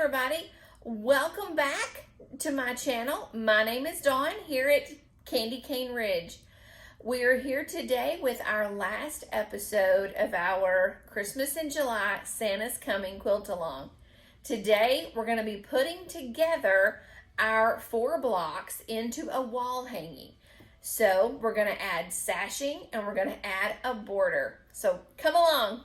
everybody, welcome back to my channel. My name is Dawn here at Candy Cane Ridge. We are here today with our last episode of our Christmas in July Santa's Coming Quilt-A-Long. Today we're going to be putting together our 4 blocks into a wall hanging. So we're going to add sashing and we're going to add a border. So come along.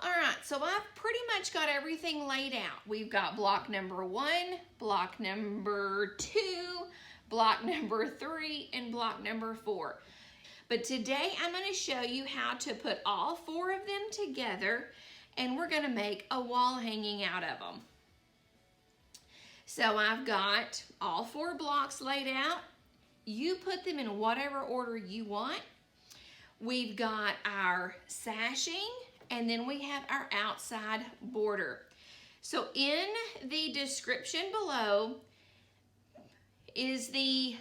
All right, so I've pretty much got everything laid out. We've got block number 1, block number 2, block number 3, and block number 4. But today I'm going to show you how to put all 4 of them together, and we're going to make a wall hanging out of them. So I've got all 4 blocks laid out. You put them in whatever order you want. We've got our sashing, and then we have our outside border. So in the description below is the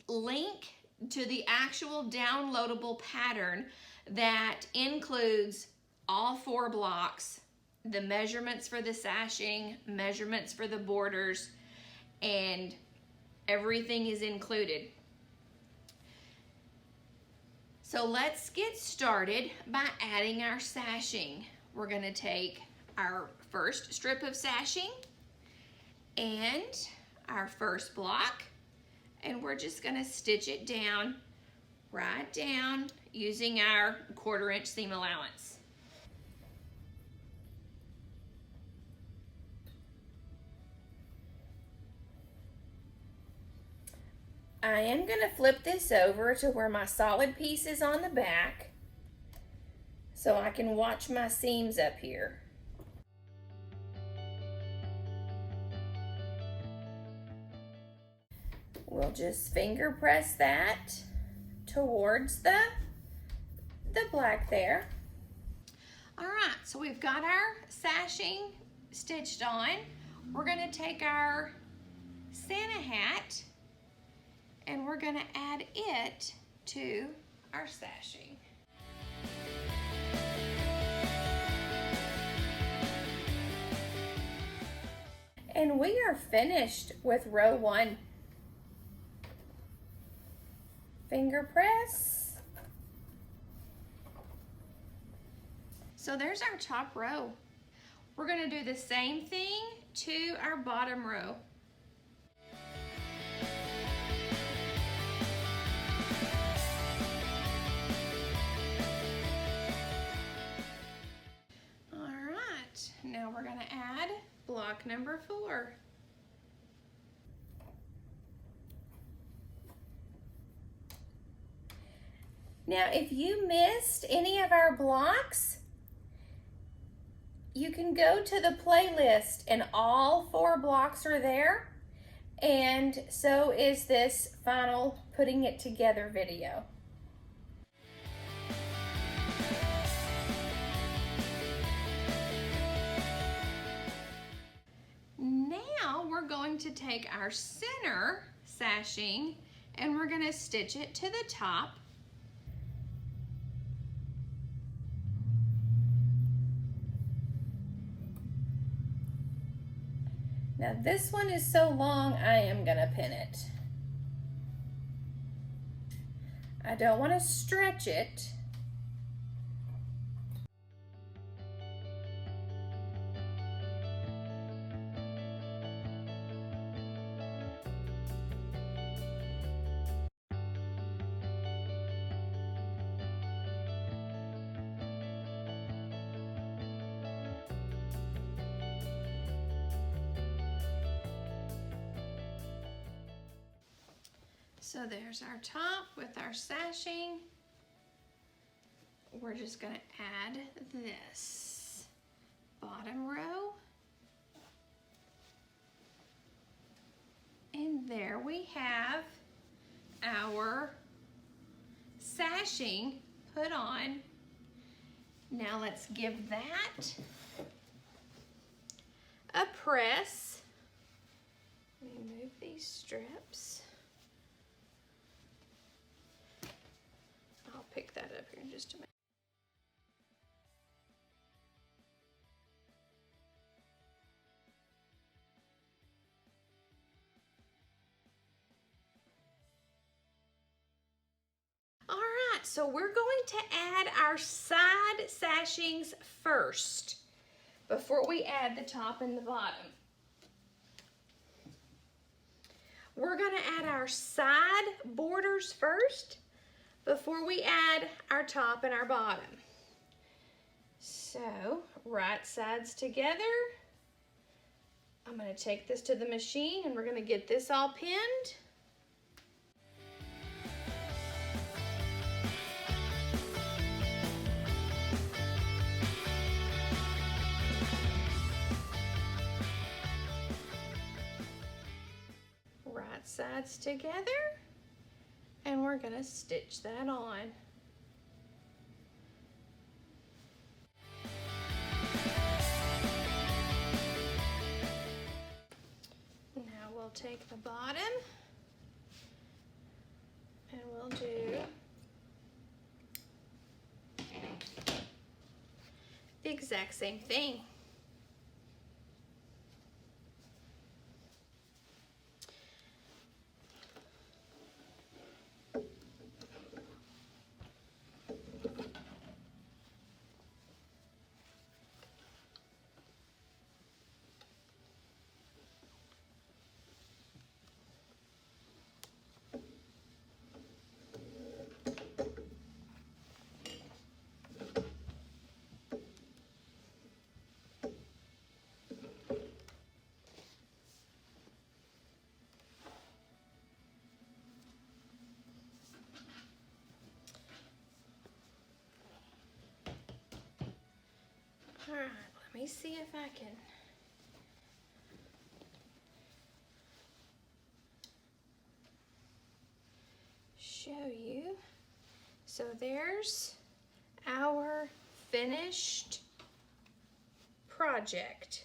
link to the actual downloadable pattern that includes all 4 blocks, the measurements for the sashing, measurements for the borders, and everything is included. So let's get started by adding our sashing. We're going to take our first strip of sashing and our first block, and we're just going to stitch it down, right down, using our 1/4 inch seam allowance. I am going to flip this over to where my solid piece is on the back so I can watch my seams up here. We'll just finger press that towards the black there. All right, so we've got our sashing stitched on. We're going to take our Santa hat and we're going to add it to our sashing. And we are finished with row 1. Finger press. So there's our top row. We're going to do the same thing to our bottom row. Now we're going to add block number 4. Now if you missed any of our blocks, you can go to the playlist and all 4 blocks are there, and so is this final putting it together video. Now we're going to take our center sashing and we're going to stitch it to the top. Now this one is so long, I am going to pin it. I don't want to stretch it. So there's our top with our sashing. We're just going to add this bottom row. And there we have our sashing put on. Now let's give that a press. Let me move these strips. I'll pick that up here in just a minute. so we're going to add our side sashings first before we add the top and the bottom. We're going to add our side borders first before we add our top and our bottom. So, right sides together. I'm going to take this to the machine and we're going to get this all pinned. Right sides together, and we're going to stitch that on. Now we'll take the bottom and we'll do the exact same thing. All right, let me see if I can show you. So there's our finished project.